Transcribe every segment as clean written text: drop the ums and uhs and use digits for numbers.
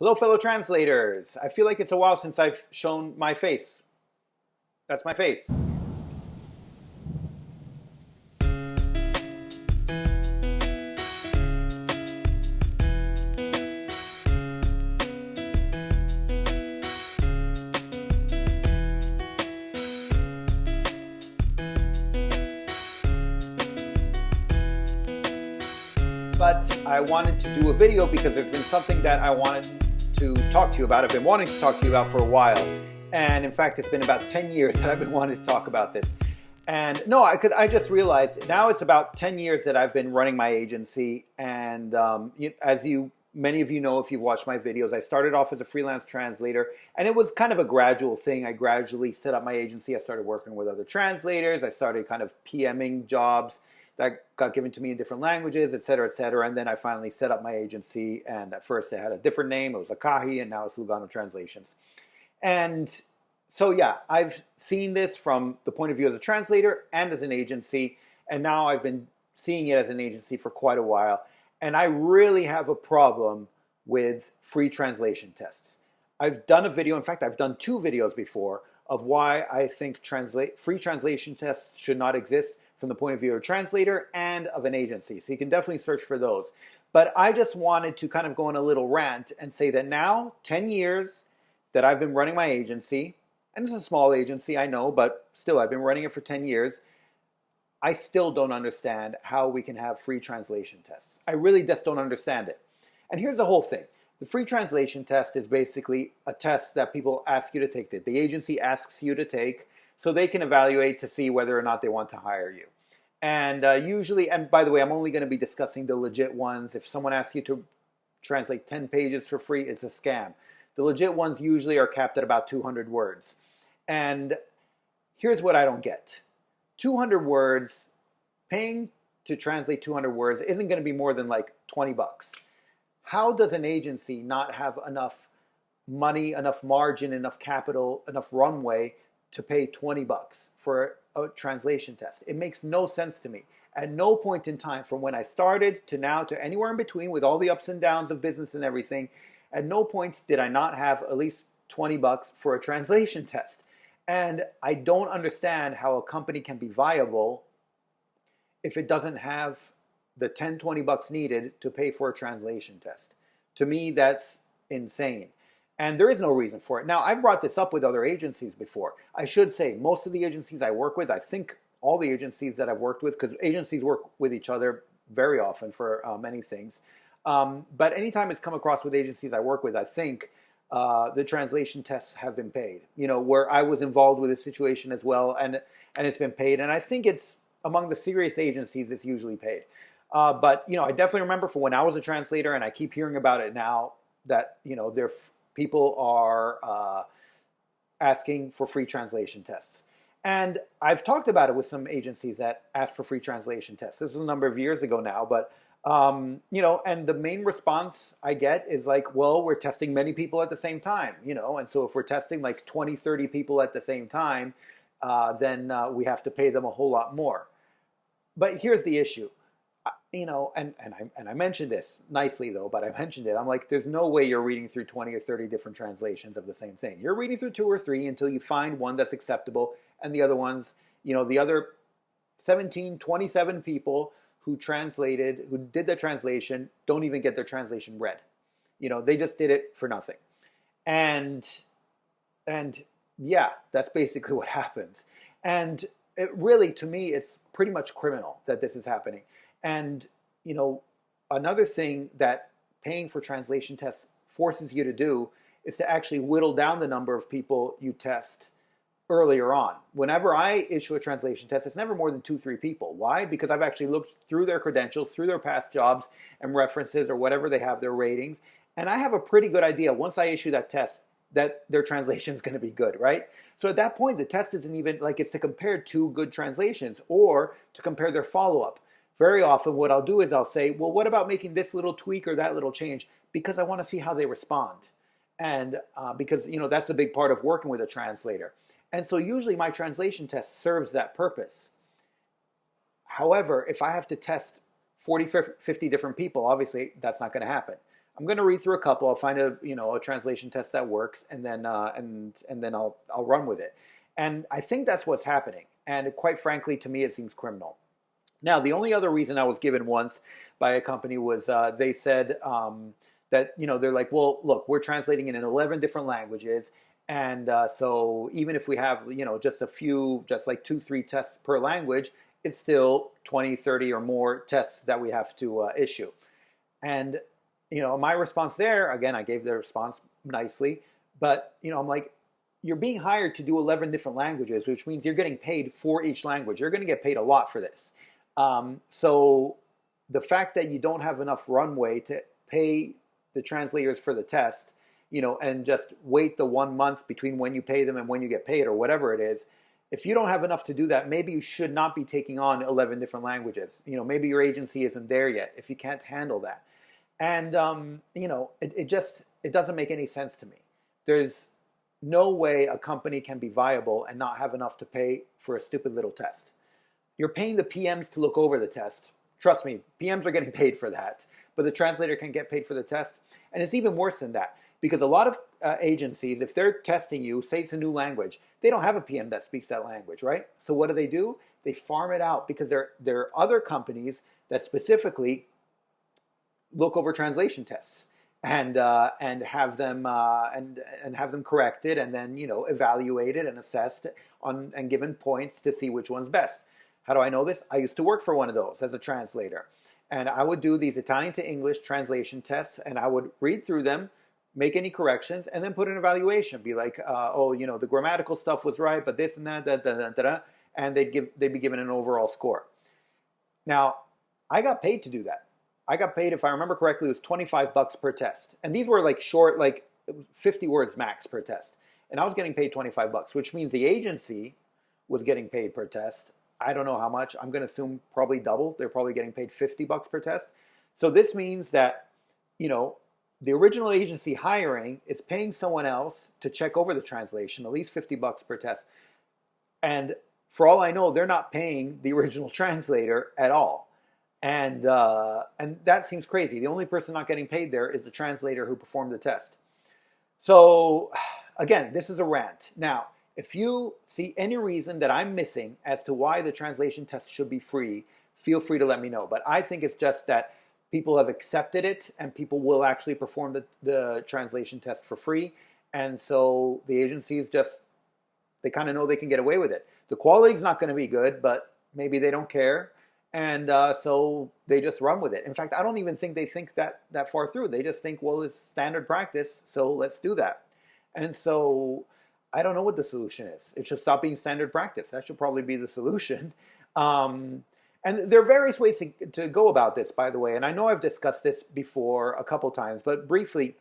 Hello, fellow translators. I feel like it's a while since I've shown my face. That's my face. But I wanted to do a video because there's been something that I wanted to talk to you about. I've been wanting to talk to you about for a while. And in fact, it's been about 10 years that I've been wanting to talk about this. And no, I just realized now it's about 10 years that I've been running my agency. And many of you know, if you've watched my videos, I started off as a freelance translator, and it was kind of a gradual thing. I gradually set up my agency. I started working with other translators. I started kind of PMing jobs that got given to me in different languages, et cetera, et cetera. And then I finally set up my agency. And at first it had a different name. It was Akahi, and now it's Lugano Translations. And so, yeah, I've seen this from the point of view of the translator and as an agency. And now I've been seeing it as an agency for quite a while. And I really have a problem with free translation tests. I've done a video, in fact, I've done 2 videos before of why I think free translation tests should not exist from the point of view of a translator and of an agency. So you can definitely search for those. But I just wanted to kind of go on a little rant and say that now, 10 years that I've been running my agency, and it's a small agency, I know, but still I've been running it for 10 years, I still don't understand how we can have free translation tests. I really just don't understand it. And here's the whole thing. The free translation test is basically a test that people ask you to take, that the agency asks you to take, so they can evaluate to see whether or not they want to hire you. And usually, and by the way, I'm only going to be discussing the legit ones. If someone asks you to translate 10 pages for free, it's a scam. The legit ones usually are capped at about 200 words. And here's what I don't get. 200 words, paying to translate 200 words isn't going to be more than like 20 bucks. How does an agency not have enough money, enough margin, enough capital, enough runway to pay 20 bucks for a translation test? It makes no sense to me. At no point in time, from when I started to now to anywhere in between, with all the ups and downs of business and everything, at no point did I not have at least 20 bucks for a translation test. And I don't understand how a company can be viable if it doesn't have the 10, 20 bucks needed to pay for a translation test. To me, that's insane. And there is no reason for it. Now, I've brought this up with other agencies before. I should say, most of the agencies I work with, I think all the agencies that I've worked with, because agencies work with each other very often for many things. But anytime it's come across with agencies I work with, I think the translation tests have been paid. You know, where I was involved with this situation as well, and it's been paid. And I think it's among the serious agencies, it's usually paid. But, you know, I definitely remember from when I was a translator, and I keep hearing about it now, that, you know, people are asking for free translation tests. And I've talked about it with some agencies that asked for free translation tests. This is a number of years ago now, but, you know, and the main response I get is like, well, we're testing many people at the same time, you know, and so if we're testing like 20, 30 people at the same time, then we have to pay them a whole lot more. But here's the issue. You know, and I mentioned this nicely though, but I mentioned it. I'm like, there's no way you're reading through 20 or 30 different translations of the same thing. You're reading through 2 or 3 until you find one that's acceptable, and the other ones, you know, the other 27 people who did the translation don't even get their translation read. You know, they just did it for nothing. And yeah, that's basically what happens. And it really, to me, it's pretty much criminal that this is happening. And, you know, another thing that paying for translation tests forces you to do is to actually whittle down the number of people you test earlier on. Whenever I issue a translation test, it's never more than 2, 3 people. Why? Because I've actually looked through their credentials, through their past jobs and references or whatever they have, their ratings, and I have a pretty good idea once I issue that test that their translation is going to be good, right? So at that point, the test isn't even like it's to compare 2 good translations or to compare their follow-up. Very often what I'll do is I'll say, well, what about making this little tweak or that little change? Because I want to see how they respond. And because, you know, that's a big part of working with a translator. And so usually my translation test serves that purpose. However, if I have to test 40, 50 different people, obviously that's not going to happen. I'm going to read through a couple. I'll find a a translation test that works, and then I'll run with it. And I think that's what's happening. And quite frankly, to me, it seems criminal. Now, the only other reason I was given once by a company was they said that they're like, well, look, we're translating it in 11 different languages, and so even if we have just a few, just like 2-3 tests per language, it's still 20, 30 or more tests that we have to issue. And my response there, again, I gave the response nicely, but I'm like, you're being hired to do 11 different languages, which means you're getting paid for each language. You're going to get paid a lot for this. So the fact that you don't have enough runway to pay the translators for the test, and just wait the 1 month between when you pay them and when you get paid or whatever it is, if you don't have enough to do that, maybe you should not be taking on 11 different languages. Maybe your agency isn't there yet if you can't handle that. And, it doesn't make any sense to me. There's no way a company can be viable and not have enough to pay for a stupid little test. You're paying the PMs to look over the test. Trust me, PMs are getting paid for that, but the translator can get paid for the test. And it's even worse than that, because a lot of agencies, if they're testing you, say it's a new language, they don't have a PM that speaks that language, right? So what do? They farm it out, because there are other companies that specifically look over translation tests and have them have them corrected, and then evaluated and assessed and given points to see which one's best. How do I know this? I used to work for one of those as a translator, and I would do these Italian to English translation tests, and I would read through them, make any corrections, and then put an evaluation. Be like, the grammatical stuff was right, but this and that, and they'd be given an overall score. Now, I got paid to do that. I got paid, if I remember correctly, it was $25 per test. And these were like short, like 50 words max per test. And I was getting paid $25, which means the agency was getting paid per test. I don't know how much. I'm going to assume probably double. They're probably getting paid $50 per test. So this means that, the original agency hiring is paying someone else to check over the translation, at least $50 per test. And for all I know, they're not paying the original translator at all. And that seems crazy. The only person not getting paid there is the translator who performed the test. So again, this is a rant. Now, if you see any reason that I'm missing as to why the translation test should be free, feel free to let me know. But I think it's just that people have accepted it, and people will actually perform the translation test for free. And so the agencies they kind of know they can get away with it. The quality's not going to be good, but maybe they don't care. And so they just run with it. In fact, I don't even think they think that far through. They just think, well, it's standard practice, so let's do that. And so I don't know what the solution is. It should stop being standard practice. That should probably be the solution. And there are various ways to go about this, by the way. And I know I've discussed this before a couple times, but briefly,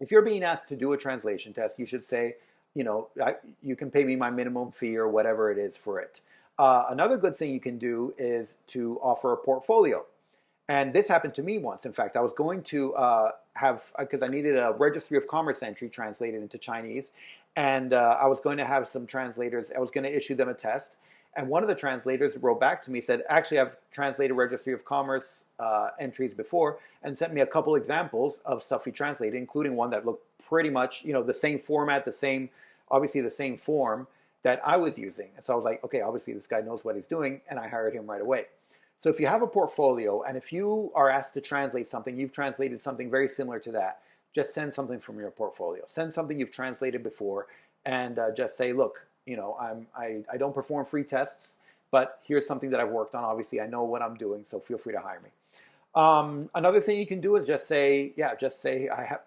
if you're being asked to do a translation test, you should say, you can pay me my minimum fee or whatever it is for it. Another good thing you can do is to offer a portfolio. And this happened to me once. In fact, I was going to because I needed a Registry of Commerce entry translated into Chinese. And I was going to have some translators, I was going to issue them a test. And one of the translators wrote back to me, said, actually, I've translated Registry of Commerce entries before, and sent me a couple examples of stuff he translated, including one that looked pretty much, the same format, obviously the same form that I was using. And so I was like, okay, obviously this guy knows what he's doing, and I hired him right away. So if you have a portfolio, and if you are asked to translate something, you've translated something very similar to that, just send something from your portfolio. Send something you've translated before, and just say, look, I don't perform free tests, but here's something that I've worked on. Obviously, I know what I'm doing, so feel free to hire me. Another thing you can do is just say,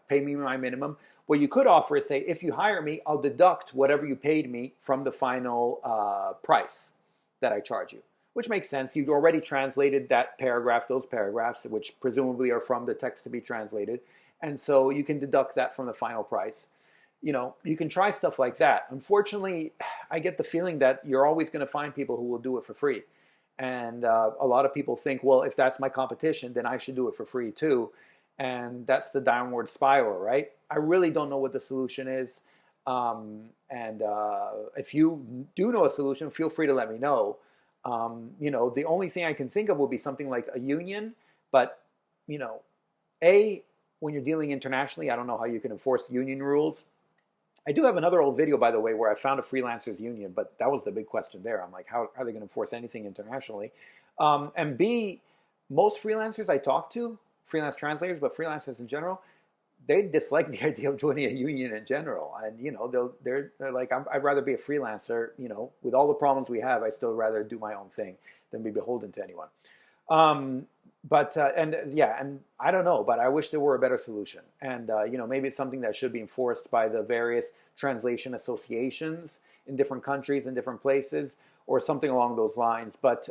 pay me my minimum. What you could offer is say, if you hire me, I'll deduct whatever you paid me from the final price that I charge you, which makes sense. You've already translated those paragraphs, which presumably are from the text to be translated. And so you can deduct that from the final price. You can try stuff like that. Unfortunately, I get the feeling that you're always going to find people who will do it for free. And a lot of people think, well, if that's my competition, then I should do it for free too. And that's the downward spiral, right? I really don't know what the solution is. If you do know a solution, feel free to let me know. The only thing I can think of would be something like a union. But, when you're dealing internationally, I don't know how you can enforce union rules. I do have another old video, by the way, where I found a freelancers union, but that was the big question there. I'm like, how are they going to enforce anything internationally? And B, most freelancers I talk to, freelance translators, but freelancers in general, they dislike the idea of joining a union in general. And, you know, they're like, I'd rather be a freelancer, you know, with all the problems we have, I still rather do my own thing than be beholden to anyone. And I don't know, but I wish there were a better solution. And, you know, maybe it's something that should be enforced by the various translation associations in different countries and different places, or something along those lines. But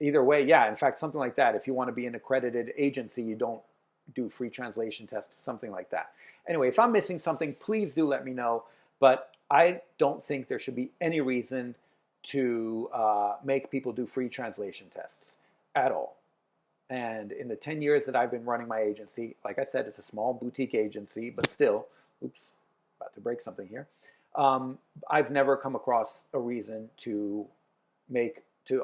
either way, yeah, in fact, something like that. If you want to be an accredited agency, you don't do free translation tests, something like that. Anyway, if I'm missing something, please do let me know. But I don't think there should be any reason to make people do free translation tests at all. And in the 10 years that I've been running my agency, like I said, it's a small boutique agency, but still, oops, about to break something here. I've never come across a reason to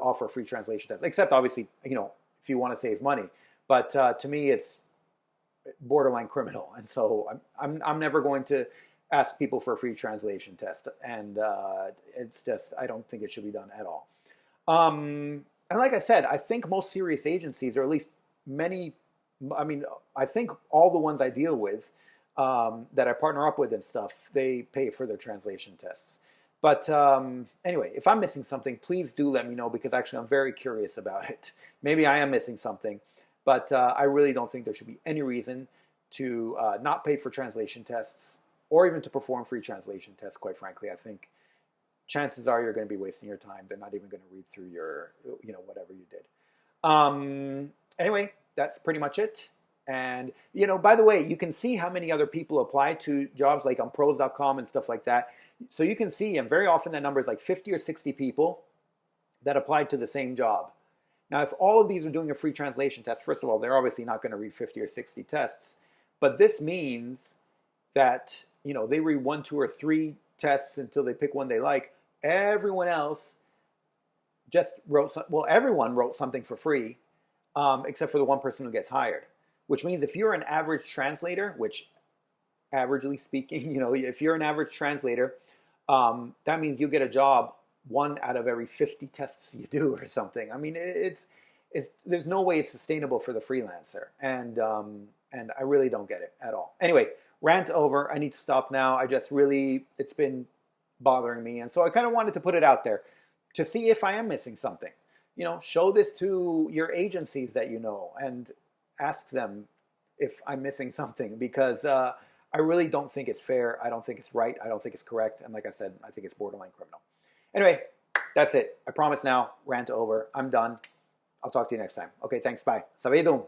offer free translation tests, except obviously, you know, if you want to save money. But to me, it's borderline criminal, and so I'm never going to ask people for a free translation test, and it's just, I don't think it should be done at all. And like I said, I think most serious agencies, or at least many, I mean, I think all the ones I deal with that I partner up with and stuff, they pay for their translation tests. But anyway, if I'm missing something, please do let me know, because actually I'm very curious about it. Maybe I am missing something. But I really don't think there should be any reason to not pay for translation tests, or even to perform free translation tests, quite frankly. I think chances are you're going to be wasting your time. They're not even going to read through your, you know, whatever you did. Anyway, that's pretty much it. And, you know, by the way, you can see how many other people apply to jobs like on pros.com and stuff like that. So you can see, and very often that number is like 50 or 60 people that applied to the same job. Now, if all of these are doing a free translation test, first of all, they're obviously not going to read 50 or 60 tests. But this means that, you know, they read 1, 2, or 3 tests until they pick one they like. Everyone else just wrote, everyone wrote something for free, except for the one person who gets hired. Which means if you're an average translator, which averagely speaking, you know, if you're an average translator, that means you get a job 1 out of every 50 tests you do or something. I mean, there's no way it's sustainable for the freelancer, and I really don't get it at all. Anyway, rant over. I need to stop now. It's been bothering me, and so I kind of wanted to put it out there to see if I am missing something. You know, show this to your agencies that you know, and ask them if I'm missing something, because I really don't think it's fair. I don't think it's right. I don't think it's correct, and like I said, I think it's borderline criminal. Anyway, that's it. I promise now, rant over. I'm done. I'll talk to you next time. Okay, thanks. Bye. Sabidum.